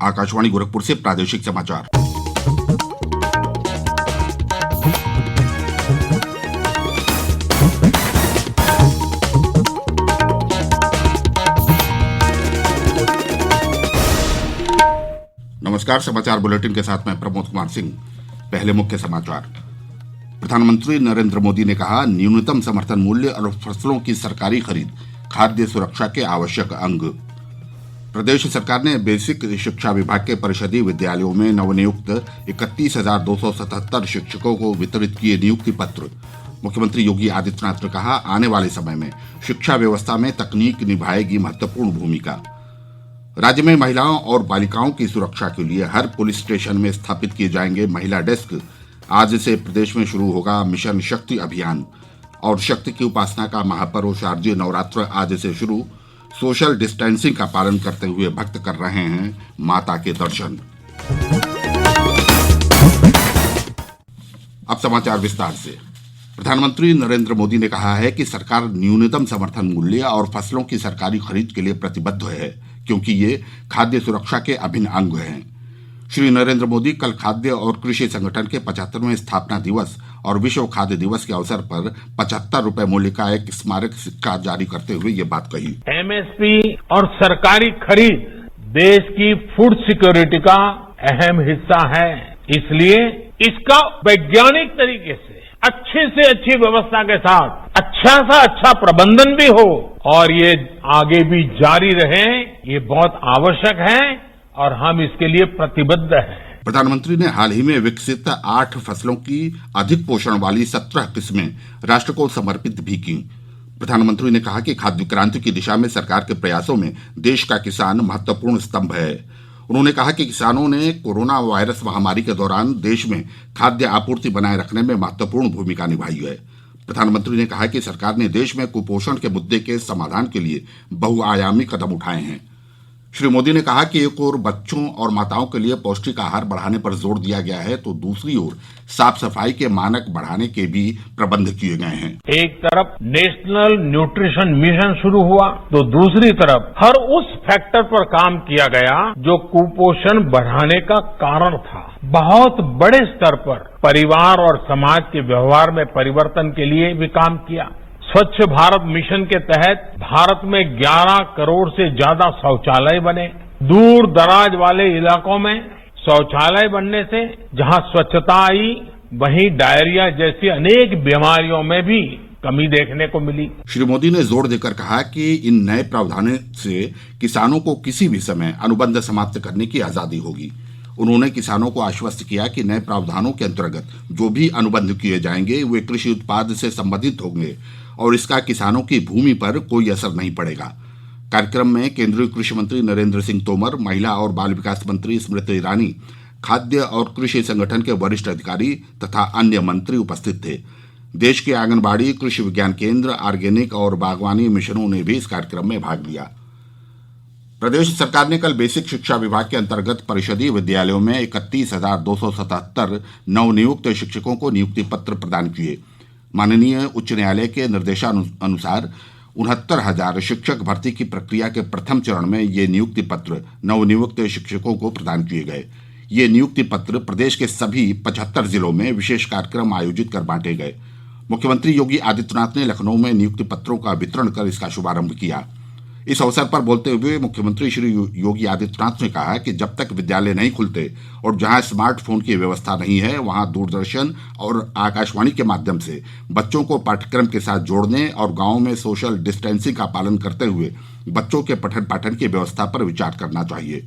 आकाशवाणी गोरखपुर से प्रादेशिक समाचार। नमस्कार, समाचार बुलेटिन के साथ मैं प्रमोद कुमार सिंह। पहले मुख्य समाचार। प्रधानमंत्री नरेंद्र मोदी ने कहा, न्यूनतम समर्थन मूल्य और फसलों की सरकारी खरीद खाद्य सुरक्षा के आवश्यक अंग। प्रदेश सरकार ने बेसिक शिक्षा विभाग के परिषदीय विद्यालयों में नवनियुक्त 31,277 शिक्षकों को वितरित किए नियुक्ति पत्र। मुख्यमंत्री योगी आदित्यनाथ ने कहा, आने वाले समय में शिक्षा व्यवस्था में तकनीक निभाएगी महत्वपूर्ण भूमिका। राज्य में महिलाओं और बालिकाओं की सुरक्षा के लिए हर पुलिस स्टेशन में स्थापित किए जाएंगे महिला डेस्क। आज से प्रदेश में शुरू होगा मिशन शक्ति अभियान। और शक्ति की उपासना का महापर्व शारदीय नवरात्र आज से शुरू। सोशल डिस्टेंसिंग का पालन करते हुए भक्त कर रहे हैं माता के दर्शन। अब समाचार विस्तार से। प्रधानमंत्री नरेंद्र मोदी ने कहा है कि सरकार न्यूनतम समर्थन मूल्य और फसलों की सरकारी खरीद के लिए प्रतिबद्ध है, क्योंकि ये खाद्य सुरक्षा के अभिन्न अंग हैं। श्री नरेंद्र मोदी कल खाद्य और कृषि संगठन के 75वें स्थापना दिवस और विश्व खाद्य दिवस के अवसर पर 75 रुपए मूल्य का एक स्मारक सिक्का जारी करते हुए ये बात कही। एमएसपी और सरकारी खरीद देश की फूड सिक्योरिटी का अहम हिस्सा है, इसलिए इसका वैज्ञानिक तरीके से अच्छे से अच्छी व्यवस्था के साथ अच्छा सा अच्छा प्रबंधन भी हो और ये आगे भी जारी रहे, ये बहुत आवश्यक है और हम इसके लिए प्रतिबद्ध हैं। प्रधानमंत्री ने हाल ही में विकसित 8 फसलों की अधिक पोषण वाली 17 किस्में राष्ट्र को समर्पित भी की। प्रधानमंत्री ने कहा कि खाद्य क्रांति की दिशा में सरकार के प्रयासों में देश का किसान महत्वपूर्ण स्तंभ है। उन्होंने कहा कि किसानों ने कोरोना वायरस महामारी के दौरान देश में खाद्य आपूर्ति बनाए रखने में महत्वपूर्ण भूमिका निभाई है। प्रधानमंत्री ने कहा कि सरकार ने देश में कुपोषण के मुद्दे के समाधान के लिए बहुआयामी कदम उठाए हैं। श्री मोदी ने कहा कि एक ओर बच्चों और माताओं के लिए पौष्टिक आहार बढ़ाने पर जोर दिया गया है, तो दूसरी ओर साफ सफाई के मानक बढ़ाने के भी प्रबंध किए गए हैं। एक तरफ नेशनल न्यूट्रिशन मिशन शुरू हुआ, तो दूसरी तरफ हर उस फैक्टर पर काम किया गया जो कुपोषण बढ़ाने का कारण था। बहुत बड़े स्तर पर परिवार और समाज के व्यवहार में परिवर्तन के लिए भी काम किया। स्वच्छ भारत मिशन के तहत भारत में 11 करोड़ से ज्यादा शौचालय बने। दूर दराज वाले इलाकों में शौचालय बनने से जहां स्वच्छता आई, वहीं डायरिया जैसी अनेक बीमारियों में भी कमी देखने को मिली। श्री मोदी ने जोर देकर कहा कि इन नए प्रावधानों से किसानों को किसी भी समय अनुबंध समाप्त करने की आजादी होगी। उन्होंने किसानों को आश्वस्त किया कि नए प्रावधानों के अंतर्गत जो भी अनुबंध किए जाएंगे वे कृषि उत्पाद से संबंधित होंगे और इसका किसानों की भूमि पर कोई असर नहीं पड़ेगा। कार्यक्रम में केंद्रीय कृषि मंत्री नरेंद्र सिंह तोमर, महिला और बाल विकास मंत्री स्मृति ईरानी, खाद्य और कृषि संगठन के वरिष्ठ अधिकारी तथा अन्य मंत्री उपस्थित थे। देश के आंगनबाड़ी, कृषि विज्ञान केंद्र, ऑर्गेनिक और बागवानी मिशनों ने भी इस कार्यक्रम में भाग लिया। प्रदेश सरकार ने कल बेसिक शिक्षा विभाग के अंतर्गत परिषदीय विद्यालयों में 31,277 नवनियुक्त शिक्षकों को नियुक्ति पत्र प्रदान किए। माननीय उच्च न्यायालय के निर्देशानुसार 69,000 शिक्षक भर्ती की प्रक्रिया के प्रथम चरण में ये नियुक्ति पत्र नवनियुक्त शिक्षकों को प्रदान किए गए। ये नियुक्ति पत्र प्रदेश के सभी 75 जिलों में विशेष कार्यक्रम आयोजित कर बांटे गए। मुख्यमंत्री योगी आदित्यनाथ ने लखनऊ में नियुक्ति पत्रों का वितरण कर इसका शुभारंभ किया। इस अवसर पर बोलते हुए मुख्यमंत्री श्री योगी आदित्यनाथ ने कहा कि जब तक विद्यालय नहीं खुलते और जहां स्मार्टफोन की व्यवस्था नहीं है, वहां दूरदर्शन और आकाशवाणी के माध्यम से बच्चों को पाठ्यक्रम के साथ जोड़ने और गांवों में सोशल डिस्टेंसिंग का पालन करते हुए बच्चों के पठन पाठन की व्यवस्था पर विचार करना चाहिए।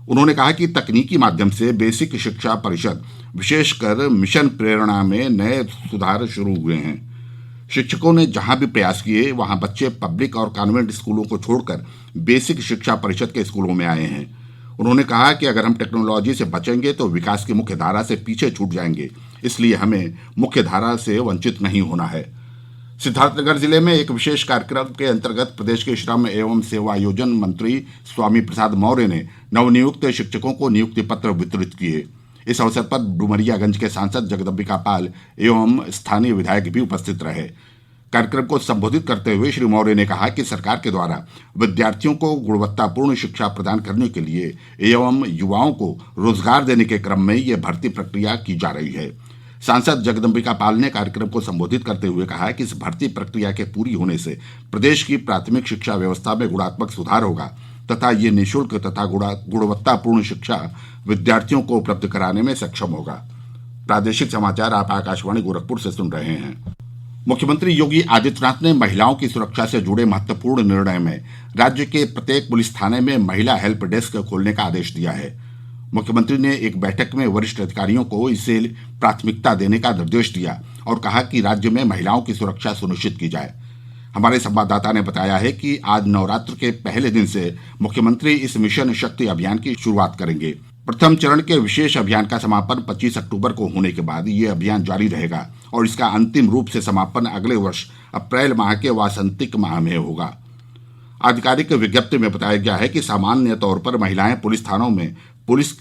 उन्होंने कहा कि तकनीकी माध्यम से बेसिक शिक्षा परिषद, विशेषकर मिशन प्रेरणा में नए सुधार शुरू हुए हैं। शिक्षकों ने जहां भी प्रयास किए, वहां बच्चे पब्लिक और कॉन्वेंट स्कूलों को छोड़कर बेसिक शिक्षा परिषद के स्कूलों में आए हैं। उन्होंने कहा कि अगर हम टेक्नोलॉजी से बचेंगे तो विकास की मुख्य धारा से पीछे छूट जाएंगे, इसलिए हमें मुख्य धारा से वंचित नहीं होना है। सिद्धार्थनगर जिले में एक विशेष कार्यक्रम के अंतर्गत प्रदेश के श्रम एवं सेवायोजन मंत्री स्वामी प्रसाद मौर्य ने नवनियुक्त शिक्षकों को नियुक्ति पत्र वितरित किए। इस अवसर पर डुमरियागंज के सांसद जगदम्बिका पाल एवं स्थानीय विधायक भी उपस्थित रहे। कार्यक्रम को संबोधित करते हुए श्री मौर्य ने कहा कि सरकार के द्वारा विद्यार्थियों को गुणवत्तापूर्ण शिक्षा प्रदान करने के लिए एवं युवाओं को रोजगार देने के क्रम में ये भर्ती प्रक्रिया की जा रही है। सांसद जगदम्बिका पाल ने कार्यक्रम को संबोधित करते हुए कहा कि इस भर्ती प्रक्रिया के पूरी होने से प्रदेश की प्राथमिक शिक्षा व्यवस्था में गुणात्मक सुधार होगा तथा ये निःशुल्क तथा गुणवत्तापूर्ण शिक्षा विद्यार्थियों को उपलब्ध कराने में सक्षम होगा। प्रादेशिक समाचार आप आकाशवाणी गोरखपुर से सुन रहे हैं। मुख्यमंत्री योगी आदित्यनाथ ने महिलाओं की सुरक्षा से जुड़े महत्वपूर्ण निर्णय में राज्य के प्रत्येक पुलिस थाने में महिला हेल्प डेस्क खोलने का आदेश दिया है। मुख्यमंत्री ने एक बैठक में वरिष्ठ अधिकारियों को इसे प्राथमिकता देने का निर्देश दिया और कहा कि राज्य में महिलाओं की सुरक्षा सुनिश्चित की जाए। हमारे संवाददाता ने बताया है कि आज नवरात्र के पहले दिन से मुख्यमंत्री इस मिशन शक्ति अभियान की शुरुआत करेंगे। प्रथम चरण के विशेष अभियान का समापन 25 अक्टूबर को होने के बाद ये अभियान जारी रहेगा और इसका अंतिम रूप से समापन अगले वर्ष अप्रैल माह के वासंतिक माह में होगा। आधिकारिक विज्ञप्ति में बताया गया है कि सामान्य तौर पर महिलाएं पुलिस थानों में पुलिस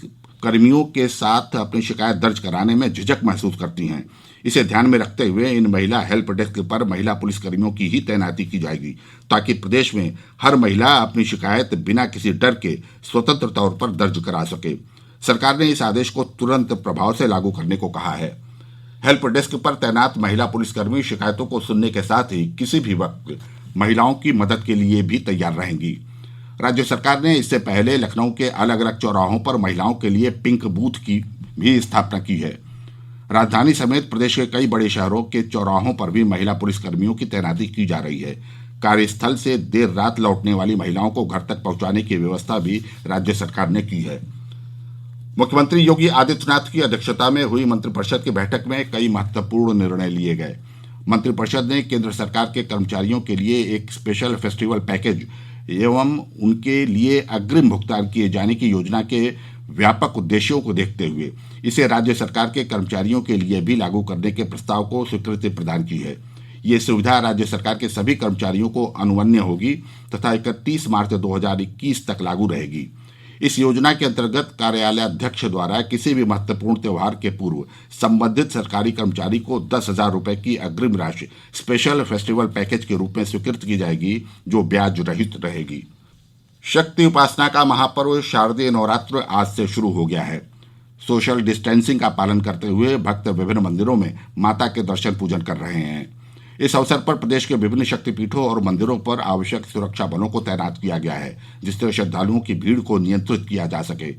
कर्मियों के साथ अपनी शिकायत दर्ज कराने में झिझक महसूस करती हैं। इसे ध्यान में रखते हुए इन महिला हेल्प डेस्क पर महिला पुलिसकर्मियों की ही तैनाती की जाएगी ताकि प्रदेश में हर महिला अपनी शिकायत बिना किसी डर के स्वतंत्र तौर पर दर्ज करा सके। सरकार ने इस आदेश को तुरंत प्रभाव से लागू करने को कहा है। हेल्प डेस्क पर तैनात महिला पुलिसकर्मी शिकायतों को सुनने के साथ ही किसी भी वक्त महिलाओं की मदद के लिए भी तैयार रहेंगी। राज्य सरकार ने इससे पहले लखनऊ के अलग अलग चौराहों पर महिलाओं के लिए पिंक बूथ की भी स्थापना की है। राजधानी समेत प्रदेश के कई बड़े शहरों के चौराहों पर भी महिला पुलिसकर्मियों की तैनाती की जा रही है। कार्यस्थल से देर रात लौटने वाली महिलाओं को घर तक पहुंचाने की व्यवस्था भी राज्य सरकार ने की है। मुख्यमंत्री योगी आदित्यनाथ की अध्यक्षता में हुई मंत्रिपरिषद की बैठक में कई महत्वपूर्ण निर्णय लिए गए। मंत्रिपरिषद ने केंद्र सरकार के कर्मचारियों के लिए एक स्पेशल फेस्टिवल पैकेज एवं उनके लिए अग्रिम भुगतान किए जाने की योजना के व्यापक उद्देश्यों को देखते हुए इसे राज्य सरकार के कर्मचारियों के लिए भी लागू करने के प्रस्ताव को स्वीकृति प्रदान की है। ये सुविधा राज्य सरकार के सभी कर्मचारियों को अनुवन्य होगी तथा 31 मार्च 2021 तक लागू रहेगी। इस योजना के अंतर्गत कार्यालयाध्यक्ष द्वारा किसी भी महत्वपूर्ण त्योहार के पूर्व संबंधित सरकारी कर्मचारी को 10,000 रुपये की अग्रिम राशि स्पेशल फेस्टिवल पैकेज के रूप में स्वीकृत की जाएगी, जो ब्याज रहित रहेगी। शक्ति उपासना का महापर्व शारदीय नवरात्र आज से शुरू हो गया है। सोशल डिस्टेंसिंग का पालन करते हुए भक्त विभिन्न मंदिरों में माता के दर्शन पूजन कर रहे हैं। इस अवसर पर प्रदेश के विभिन्न शक्तिपीठों और मंदिरों पर आवश्यक सुरक्षा बलों को तैनात किया गया है, जिससे श्रद्धालुओं की भीड़ को नियंत्रित किया जा सके।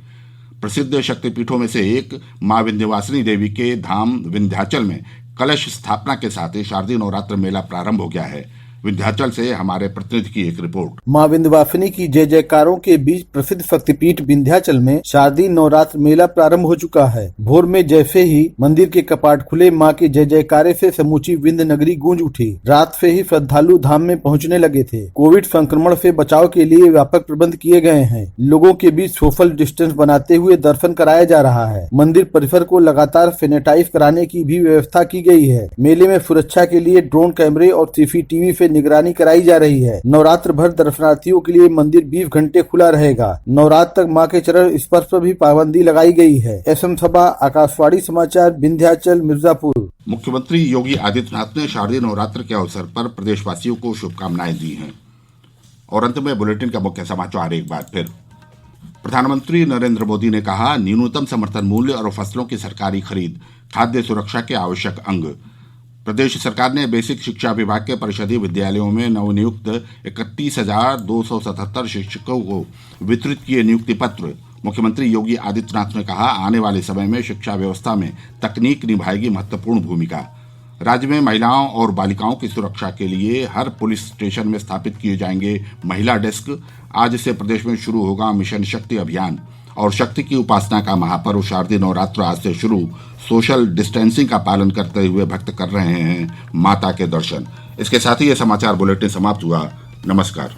प्रसिद्ध शक्तिपीठों में से एक मां विंध्यवासिनी देवी के धाम विंध्याचल में कलश स्थापना के साथ ही शारदीय नवरात्र मेला प्रारंभ हो गया है। विंध्याचल से हमारे प्रतिनिधि की एक रिपोर्ट। मां विंध्यवासिनी की जय जयकारों के बीच प्रसिद्ध शक्तिपीठ विंध्याचल में शारदीय नवरात्र मेला प्रारंभ हो चुका है। भोर में जैसे ही मंदिर के कपाट खुले, मां के जय जयकारे से समूची विंध्य नगरी गूंज उठी। रात से ही श्रद्धालु धाम में पहुंचने लगे थे। कोविड संक्रमण से बचाव के लिए व्यापक प्रबंध किए गए हैं। लोगों के बीच सोशल डिस्टेंस बनाते हुए दर्शन कराया जा रहा है। मंदिर परिसर को लगातार सैनिटाइज कराने की भी व्यवस्था की गई है। मेले में सुरक्षा के लिए ड्रोन कैमरे और CCTV से निगरानी कराई जा रही है। नवरात्र भर दर्शनार्थियों के लिए मंदिर 20 घंटे खुला रहेगा। नवरात्र तक मां के चरण स्पर्श पर भी पाबंदी लगाई गई है। SM सभा, आकाशवाणी समाचार, विंध्याचल, मिर्जापुर। मुख्यमंत्री योगी आदित्यनाथ ने शारदीय नवरात्र के अवसर पर प्रदेशवासियों को शुभकामनाएं दी हैं। और अंत में बुलेटिन का मुख्य समाचार एक बार फिर। प्रधानमंत्री नरेंद्र मोदी ने कहा, न्यूनतम समर्थन मूल्य और फसलों की सरकारी खरीद खाद्य सुरक्षा के आवश्यक अंग। प्रदेश सरकार ने बेसिक शिक्षा विभाग के परिषदीय विद्यालयों में नवनियुक्त 31,277 शिक्षकों को वितरित किए नियुक्ति पत्र। मुख्यमंत्री योगी आदित्यनाथ ने कहा, आने वाले समय में शिक्षा व्यवस्था में तकनीक निभाएगी महत्वपूर्ण भूमिका। राज्य में महिलाओं और बालिकाओं की सुरक्षा के लिए हर पुलिस स्टेशन में स्थापित किए जाएंगे महिला डेस्क। आज से प्रदेश में शुरू होगा मिशन शक्ति अभियान। और शक्ति की उपासना का महापर्व शारदीय नवरात्र आज से शुरू। सोशल डिस्टेंसिंग का पालन करते हुए भक्त कर रहे हैं माता के दर्शन। इसके साथ ही यह समाचार बुलेटिन समाप्त हुआ। नमस्कार।